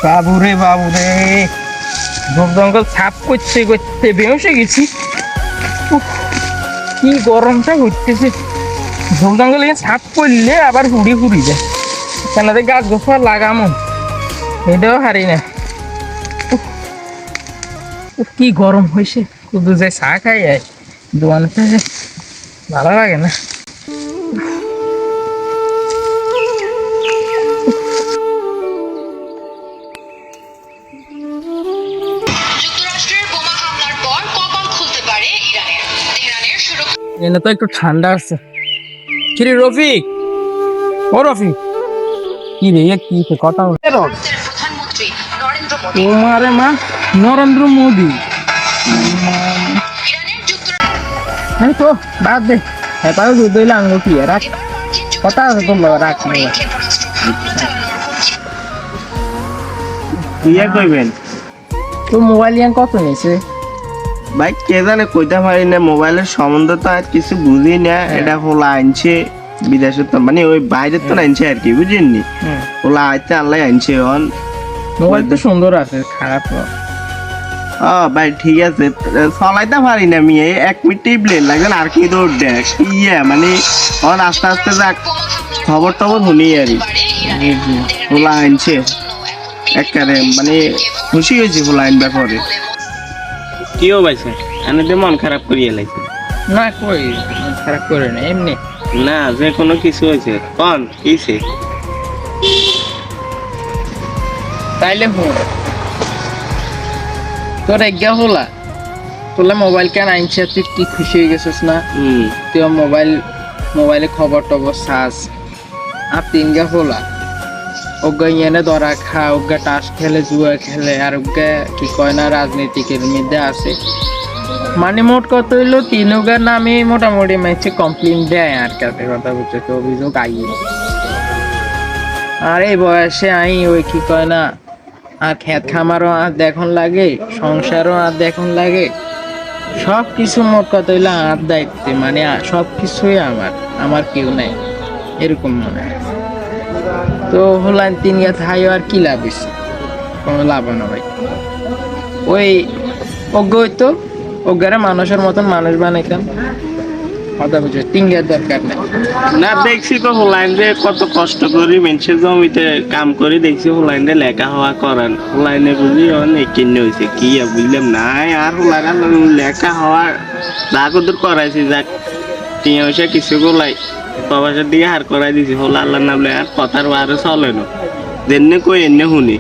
বাবুরে বাবুরে, ঝোপ জঙ্গল সাফ করতে করতে বেঁচে গেছি। উফ, কি গরমটা হইতেছে। ঝোপ জঙ্গল সাফ করলে আবার হুড়ি হুড়ি যায়, কেন গাছ গোছা লাগামো এটাও হারি না। উফ, উফ, কি গরম হয়েছে। শুধু যে চা খাই যায় দোকানেতে, ভালো লাগে না। যুক্তরাষ্ট্রের বোমা হামলার পর কপাল খুলতে পারে ইরানের। তেহরানের সুরক্ষা এনে তো একটু ঠান্ডা আছে। কিরে রফিক, ও রফিক, কি রে কি কথা হচ্ছে? ভারতের প্রধানমন্ত্রী নরেন্দ্র মোদী তোমারে মা নরেন্দ্র মোদী। ইরানের যুক্তরাষ্ট্র আমি তো বাদ দে, হেপাও দুধ দইলে আঙ্গ কি রাখ, কথা আছে তোর লগে রাখ। ক্ষেপণাস্ত্র হামলা চালানোর হুমকি। ইয়ে কইবেন তো মোবাইল ইয়ান কত নিয়েছে? ভাই কে জানে কইতে পারি না, মোবাইলের সম্বন্ধে তো আর কিছু বুঝি না। এটা হলো আনছে বিদেশে, তো মানে ওই বাইরের তো আনছে আর কি, বুঝেননি? ওলা আইতে আল্লাহ আনছে অন। মোবাইল তো সুন্দর আছে, খারাপ না। ভাই ঠিক আছে, চলাইতে পারি না আমি। এই 1 মিনিটই ব্লেন লাগবে আর কি দৌড় দেখ ইয়ে মানে অন আস্তে আস্তে যাক খবর টবর শুনি আর ওলা আনছে একবারে মানে খুশি হয়েছে ওলা আইন ব্যাপারে। কিও পাইছে এনে মন খারাপ করিয়ে লাগছে না কই খারাপ করে না, এমনি না যে কোনো কিছু হয়েছে কন কিছে। তাইলে হুন তোর এগিয়া হলা তোলা মোবাইল কেন আনছে, তুই কি খুশি হয়ে গেছিস না? তুই মোবাইলে খবর টবর সাজ আর 3 গা হলা ওগা ইয়েনে ধরা খা, ওগা টাস খেলে, জুয়া খেলে, আর ওগা কি কয় না রাজনীতিকের মধ্যে আছে। মানে মোট কত হইলো 3 ওগার নামে মোটামুটি ম্যাচে কমপ্লেন দেয় আর কাছে কথা বলছে, তো অভিযোগ আইয়ে। আর এই বয়সে ওই কি কয় না আর খেত খামারও আর দেখুন লাগে, সংসারও আর দেখুন লাগে, সব কিছু মোট কথা হইলো আর দায়িত্বে, মানে সব কিছুই আমার কেউ নাই এরকম মনে হয়। তো হলাম 3 গা থাই আর কি লাভ হয়েছে? কোনো লাভ না ভাই। ওই অজ্ঞ হইতো অজ্ঞারে মানুষের মতন মানুষ বানাইতাম, কথা বুঝে 3 গার দরকার নেই। না দেখছি তো হোলাইন রে কত কষ্ট করি মানুষের জমিতে কাম করে, দেখছি হোলাইন রে লেখা হওয়া করান, হোলাইনে বুঝি অনেক কিনে হয়েছে কি বুঝলাম নাই। আর হোলাইন লেখা হওয়া যা কত করাইছি যাক টিয়া হয়েছে কিছু গোলাই প্রবাসের দিকে হার করাই দিছি। হোলা আল্লাহ নামলে আর কথার আরো চলে না, যেনে কই এনে শুনি।